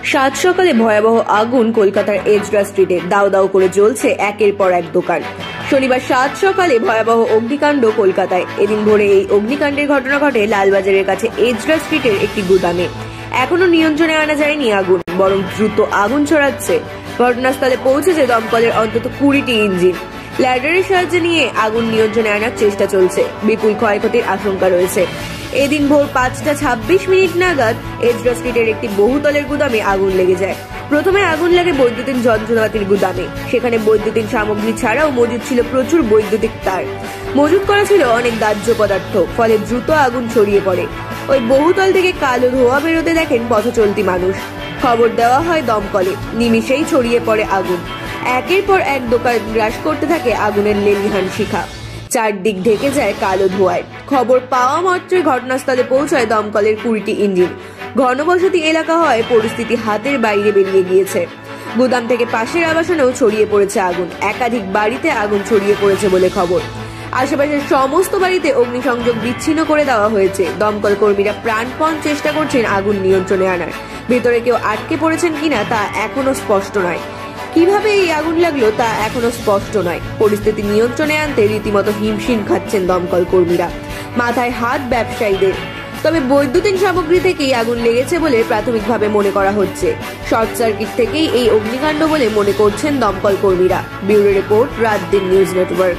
সাত সকালে ভয়াবহ আগুন কলকাতার এজরা স্ট্রিটে। দাউ দাউ করে জ্বলছে একের পর এক দোকান। শনিবার সাত সকালে ভয়াবহ অগ্নিকাণ্ড কলকাতায়। এদিন ভোরে এই অগ্নিকাণ্ডের ঘটনা ঘটে লালবাজারের কাছে এজরা স্ট্রিটের একটি গুদামে। এখনো নিয়ন্ত্রণে আনা যায়নি আগুন, বরং দ্রুত আগুন ছড়াচ্ছে। ঘটনাস্থলে পৌঁছেছে দমকলের অন্তত 20টি ইঞ্জিন। ল্যাডারের সাহায্যে নিয়ে আগুন নিয়ন্ত্রণে আনার চেষ্টা চলছে। বিপুল ক্ষয়ক্ষতির আশঙ্কা রয়েছে। এদিন ভোর 5:26 নাগাদ এজরা স্ট্রিটের একটি বহুতলের গুদামে আগুন লেগে যায়। প্রথমে আগুন লাগে বৈদ্যুতিন যন্ত্রপাতির গুদামে। সেখানে বৈদ্যুতিন সামগ্রী ছাড়াও মজুদ ছিল প্রচুর বৈদ্যুতিক তার। মজুদ করা ছিল অনেক দাহ্য পদার্থ, ফলে দ্রুত আগুন ছড়িয়ে পড়ে। ওই বহুতল থেকে কালো ধোঁয়া বেরোতে দেখেন পথচলতি মানুষ। খবর দেওয়া হয় দমকলে। নিমিষেই ছড়িয়ে পড়ে আগুন। একের পর এক দোকান গ্রাস করতে থাকে আগুনের লেলিহান শিখা। চারদিক ঢেকে যায় কালো ধোঁয়ায়। খবর পাওয়া মাত্রই ঘটনাস্থলে পৌঁছায় দমকলের 20টি ইঞ্জিন। ঘনবসতি এলাকা হয় পরিস্থিতি হাতের বাইরে বেরিয়ে গিয়েছে। গুদাম থেকে পাশের আবাসনেও ছড়িয়ে পড়েছে আগুন। একাধিক বাড়িতে আগুন ছড়িয়ে পড়েছে বলে খবর। আশেপাশের সমস্ত বাড়িতে অগ্নিসংযোগ বিচ্ছিন্ন করে দেওয়া হয়েছে। দমকল কর্মীরা প্রাণপণ চেষ্টা করছেন আগুন নিয়ন্ত্রণে আনার। ভেতরে কেউ আটকে পড়েছেন কিনা তা এখনো স্পষ্ট নয়। কিভাবে এই আগুন লাগলো তা এখনো স্পষ্ট নয়। পরিস্থিতি নিয়ন্ত্রণে আনতে রীতিমতো হিমশিম খাচ্ছেন দমকল কর্মীরা। মাথায় হাত ব্যবসায়ীদের। তবে বৈদ্যুতিন সামগ্রী থেকেই আগুন লেগেছে বলে প্রাথমিকভাবে মনে করা হচ্ছে। শর্ট সার্কিট থেকেই এই অগ্নিকাণ্ড বলে মনে করছেন দমকল কর্মীরা। ব্যুরো রিপোর্ট, রাত দিন নিউজ নেটওয়ার্ক।